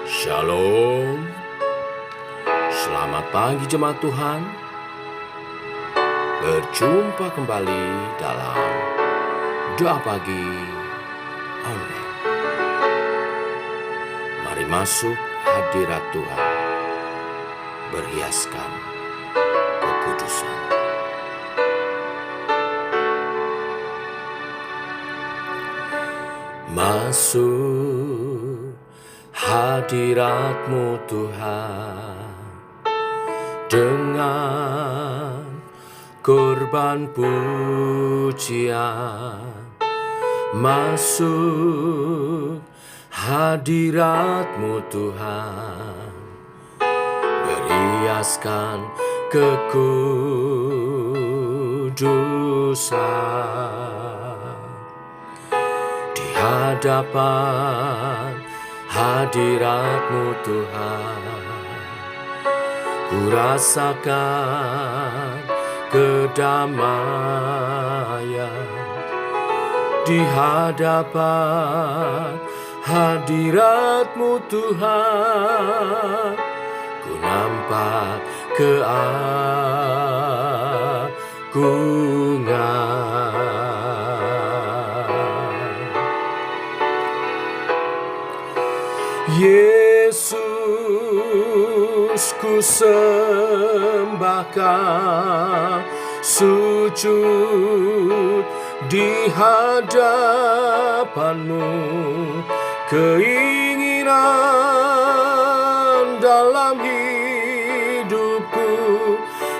Shalom. Selamat pagi jemaat Tuhan. Berjumpa kembali dalam doa pagi online. Mari masuk hadirat Tuhan, berhiaskan kekudusan. Masuk hadirat-Mu Tuhan dengan korban pujian. Masuk hadirat-Mu Tuhan, berhiaskan kekudusan. Di hadapan hadirat-Mu Tuhan, ku rasakan kedamaian. Di hadapan hadirat-Mu Tuhan, ku nampak keagungan. Yesus, ku sembahkan, sujud di hadapan-Mu. Keinginan dalam hidupku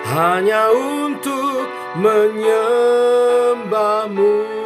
hanya untuk menyembah-Mu.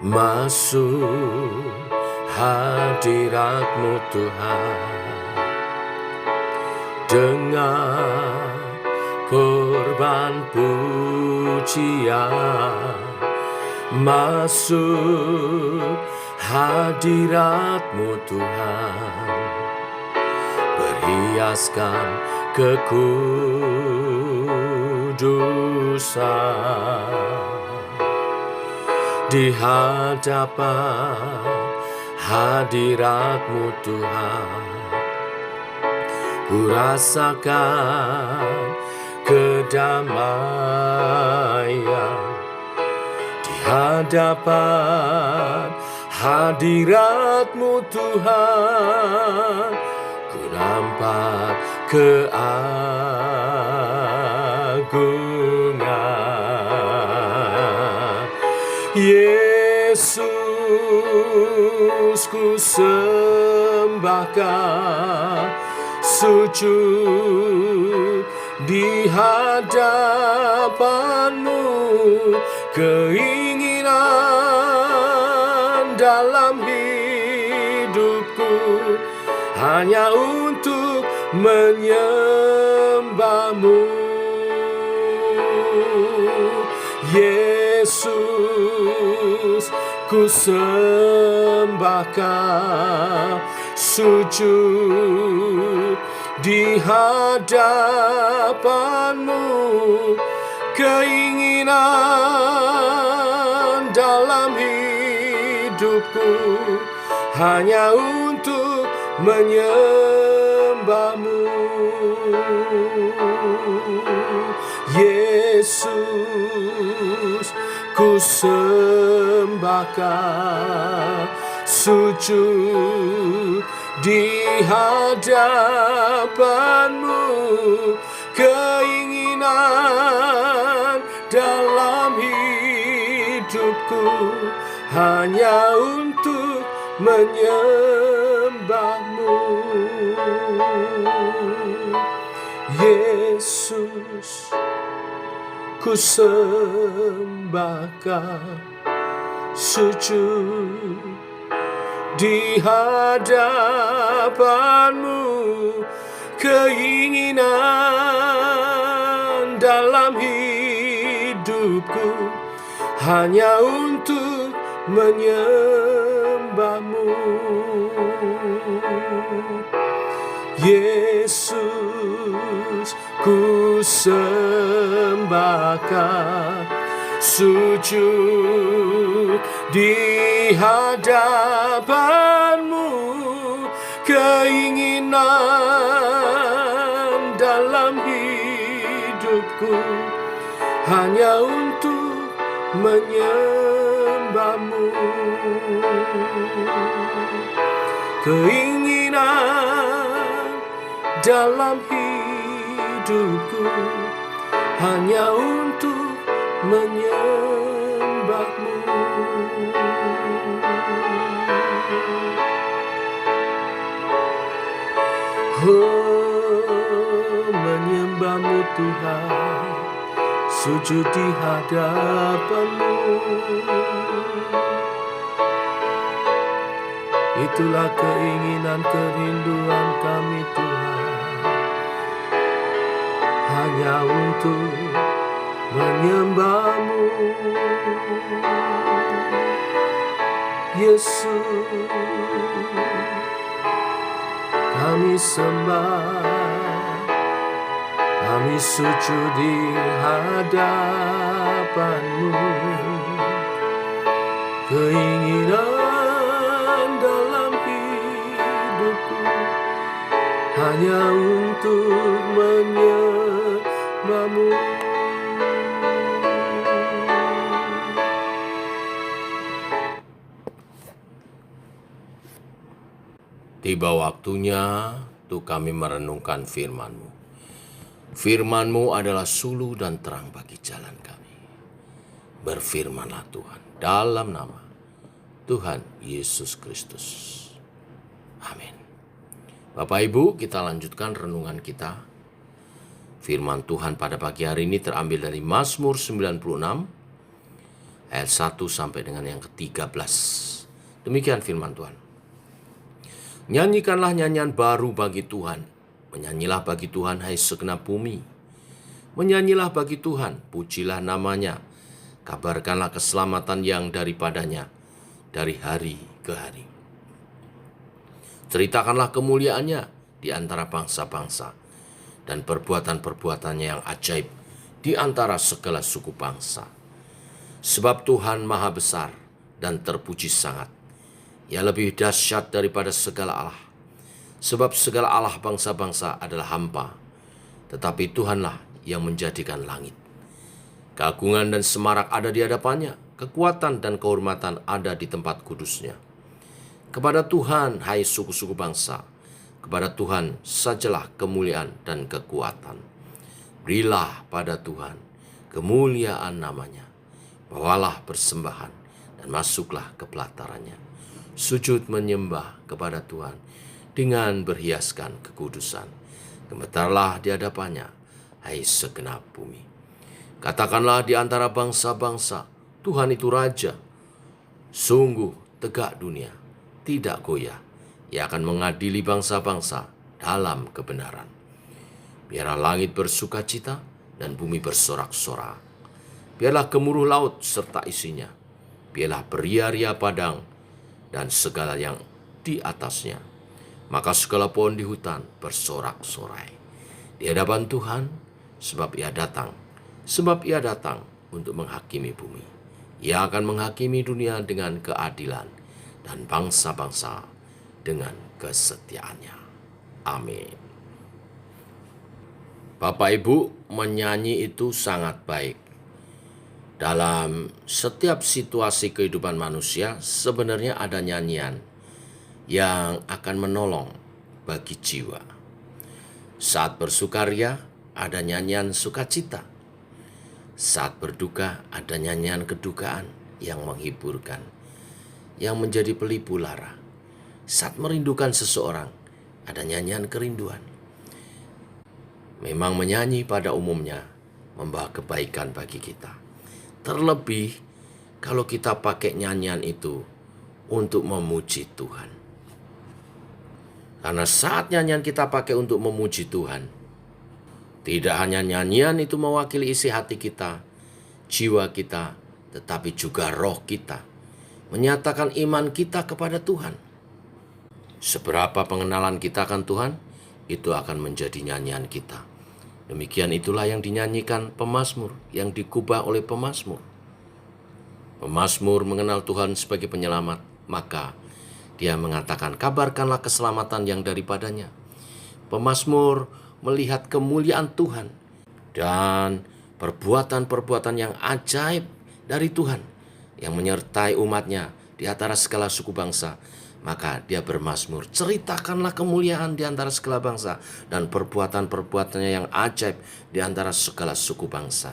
Masuk hadirat-Mu Tuhan dengan korban pujian. Masuk hadirat-Mu Tuhan, berhiaskan kekudusan. Di hadapan hadirat-Mu Tuhan, ku rasakan kedamaian. Di hadapan hadirat-Mu Tuhan, ku nampak keagungan. Yesus, ku sembahkan, sujud di hadapan-Mu. Keinginan dalam hidupku hanya untuk menyembah-Mu. Yesus, ku sembahkan, sujud di hadapan-Mu. Keinginan dalam hidupku hanya untuk menyembah-Mu. Yesus, ku sembahkan, sujud di hadapan-Mu. Keinginan dalam hidupku hanya untuk menyembah-Mu. Yesus, ku sembahkan, sujud di hadapan-Mu. Keinginan hanya untuk menyembahmu. Yesus, ku sembahkan, sujud di hadapanmu. Keinginan dalam hidupku hanya untuk menyembahmu. Keinginan dalam hidupku hanya untuk menyembahmu. Oh, menyembahmu Tuhan, sujud di hadapanmu. Itulah keinginan kerinduan kami Tuhan, hanya untuk menyembahmu. Yesus, kami sembah, kami sujud di hadapanmu. Keinginan dalam hidupku hanya untuk menyembahmu. Tiba waktunya untuk kami merenungkan firman-Mu. Firman-Mu adalah suluh dan terang bagi jalan kami. Berfirmanlah Tuhan, dalam nama Tuhan Yesus Kristus. Amin. Bapak Ibu, kita lanjutkan renungan kita. Firman Tuhan pada pagi hari ini terambil dari Mazmur 96, ayat 1 sampai dengan yang ke-13. Demikian firman Tuhan. Nyanyikanlah nyanyian baru bagi Tuhan. Menyanyilah bagi Tuhan, hai segenap bumi. Menyanyilah bagi Tuhan, pujilah namanya. Kabarkanlah keselamatan yang daripadanya dari hari ke hari. Ceritakanlah kemuliaannya di antara bangsa-bangsa dan perbuatan-perbuatannya yang ajaib di antara segala suku bangsa. Sebab Tuhan maha besar dan terpuji sangat. Ia lebih dahsyat daripada segala Allah. Sebab segala Allah bangsa-bangsa adalah hampa, tetapi Tuhanlah yang menjadikan langit. Keagungan dan semarak ada di hadapannya, kekuatan dan kehormatan ada di tempat kudusnya. Kepada Tuhan, hai suku-suku bangsa, kepada Tuhan sajalah kemuliaan dan kekuatan. Berilah pada Tuhan kemuliaan namanya, bawalah persembahan dan masuklah ke pelatarannya. Sujud menyembah kepada Tuhan dengan berhiaskan kekudusan. Gemetarlah di hadapannya, hai segenap bumi. Katakanlah di antara bangsa-bangsa, Tuhan itu Raja. Sungguh tegak dunia, tidak goyah. Ia akan mengadili bangsa-bangsa dalam kebenaran. Biarlah langit bersuka cita dan bumi bersorak-sorak. Biarlah gemuruh laut serta isinya. Biarlah beria-ria padang dan segala yang di atasnya. Maka segala pohon di hutan bersorak-sorai di hadapan Tuhan, sebab ia datang untuk menghakimi bumi. Ia akan menghakimi dunia dengan keadilan dan bangsa-bangsa dengan kesetiaannya. Amin. Bapak Ibu, menyanyi itu sangat baik. Dalam setiap situasi kehidupan manusia, sebenarnya ada nyanyian yang akan menolong bagi jiwa. Saat bersukaria, ada nyanyian sukacita. Saat berduka, ada nyanyian kedukaan yang menghiburkan, yang menjadi pelipur lara. Saat merindukan seseorang, ada nyanyian kerinduan. Memang menyanyi pada umumnya membawa kebaikan bagi kita. Terlebih kalau kita pakai nyanyian itu untuk memuji Tuhan. Karena saat nyanyian kita pakai untuk memuji Tuhan, tidak hanya nyanyian itu mewakili isi hati kita, jiwa kita, tetapi juga roh kita menyatakan iman kita kepada Tuhan. Seberapa pengenalan kita akan Tuhan, itu akan menjadi nyanyian kita. Demikian itulah yang dinyanyikan pemazmur, yang dikubah oleh pemazmur. Pemazmur mengenal Tuhan sebagai penyelamat, maka dia mengatakan, kabarkanlah keselamatan yang daripadanya. Pemazmur melihat kemuliaan Tuhan dan perbuatan-perbuatan yang ajaib dari Tuhan yang menyertai umatnya di antara segala suku bangsa. Maka dia bermazmur, ceritakanlah kemuliaan di antara segala bangsa dan perbuatan-perbuatannya yang ajaib di antara segala suku bangsa.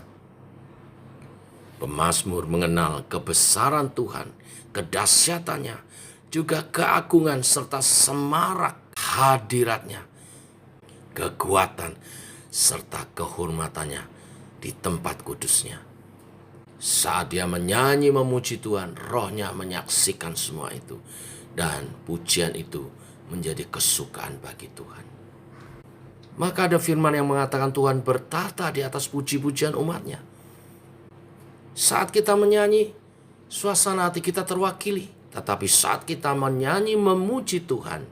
Pemazmur mengenal kebesaran Tuhan, kedahsyatannya, juga keagungan serta semarak hadiratnya, kekuatan serta kehormatannya di tempat kudusnya. Saat dia menyanyi memuji Tuhan, rohnya menyaksikan semua itu. Dan pujian itu menjadi kesukaan bagi Tuhan. Maka ada firman yang mengatakan Tuhan bertata di atas puji-pujian umatnya. Saat kita menyanyi, suasana hati kita terwakili. Tetapi saat kita menyanyi memuji Tuhan,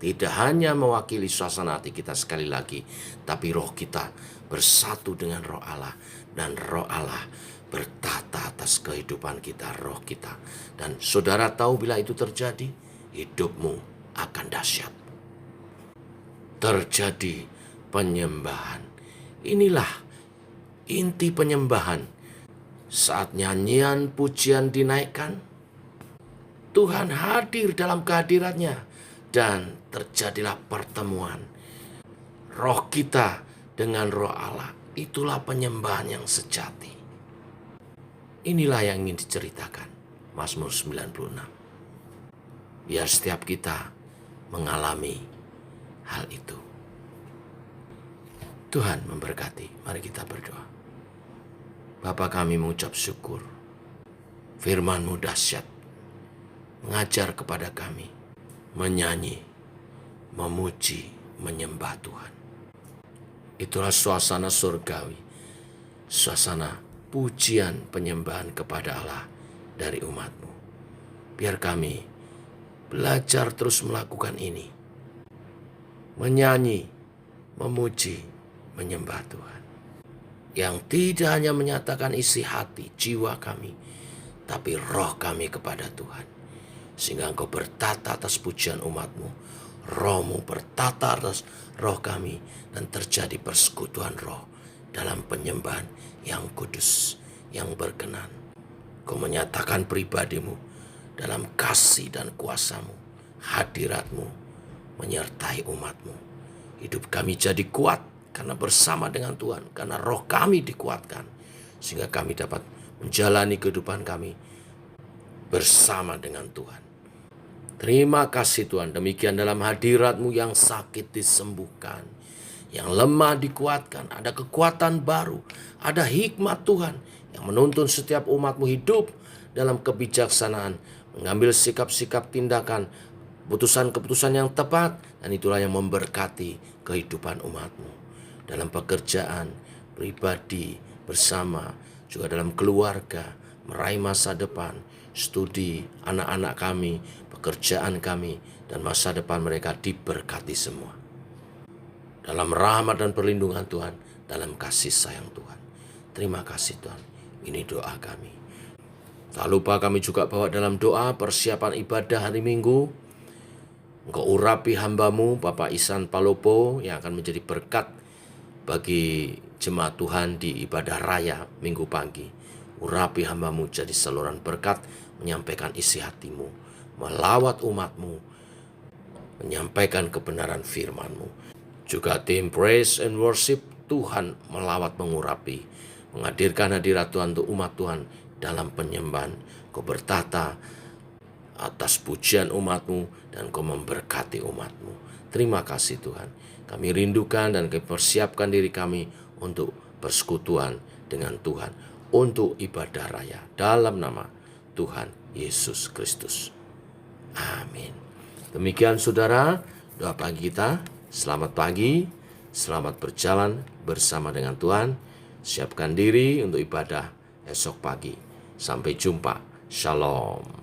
tidak hanya mewakili suasana hati kita sekali lagi, tapi roh kita bersatu dengan roh Allah. Dan roh Allah bertata atas kehidupan kita, roh kita. Dan saudara tahu bila itu terjadi, hidupmu akan dahsyat. Terjadi penyembahan. Inilah inti penyembahan. Saat nyanyian pujian dinaikkan, Tuhan hadir dalam kehadirannya dan terjadilah pertemuan. Roh kita dengan roh Allah, itulah penyembahan yang sejati. Inilah yang ingin diceritakan Mazmur 96. Biar setiap kita mengalami hal itu. Tuhan memberkati. Mari kita berdoa. Bapa, kami mengucap syukur. Firman-Mu dahsyat, mengajar kepada kami menyanyi, memuji, menyembah Tuhan. Itulah suasana surgawi, suasana pujian penyembahan kepada Allah dari umat-Mu. Biar kami belajar terus melakukan ini. Menyanyi, memuji, menyembah Tuhan. Yang tidak hanya menyatakan isi hati, jiwa kami, tapi roh kami kepada Tuhan. Sehingga Engkau bertata atas pujian umat-Mu. Roh-Mu bertata atas roh kami. Dan terjadi persekutuan roh dalam penyembahan yang kudus, yang berkenan. Kau menyatakan pribadi-Mu dalam kasih dan kuasa-Mu, hadirat-Mu menyertai umat-Mu. Hidup kami jadi kuat karena bersama dengan Tuhan, karena roh kami dikuatkan, sehingga kami dapat menjalani kehidupan kami bersama dengan Tuhan. Terima kasih Tuhan, demikian dalam hadirat-Mu yang sakit disembuhkan, yang lemah dikuatkan, ada kekuatan baru, ada hikmat Tuhan yang menuntun setiap umat-Mu hidup dalam kebijaksanaan, mengambil sikap-sikap tindakan, keputusan-keputusan yang tepat, dan itulah yang memberkati kehidupan umat-Mu. Dalam pekerjaan, pribadi, bersama, juga dalam keluarga, meraih masa depan, studi, anak-anak kami, pekerjaan kami, dan masa depan mereka diberkati semua. Dalam rahmat dan perlindungan Tuhan, dalam kasih sayang Tuhan. Terima kasih Tuhan, ini doa kami. Tak lupa kami juga bawa dalam doa persiapan ibadah hari Minggu. Engkau urapi hamba-Mu, Bapak Ihsan Palopo, yang akan menjadi berkat bagi jemaat Tuhan di ibadah raya Minggu pagi. Urapi hamba-Mu jadi saluran berkat, menyampaikan isi hati-Mu, melawat umat-Mu, menyampaikan kebenaran firman-Mu. Juga tim Praise and Worship, Tuhan melawat mengurapi, menghadirkan hadirat Tuhan untuk umat Tuhan dalam penyembahan. Kau bertata atas pujian umat-Mu dan Kau memberkati umat-Mu. Terima kasih Tuhan. Kami rindukan dan kami persiapkan diri kami untuk persekutuan dengan Tuhan, untuk ibadah raya dalam nama Tuhan Yesus Kristus. Amin. Demikian saudara, doa pagi kita. Selamat pagi, selamat berjalan bersama dengan Tuhan. Siapkan diri untuk ibadah esok pagi. Sampai jumpa. Shalom.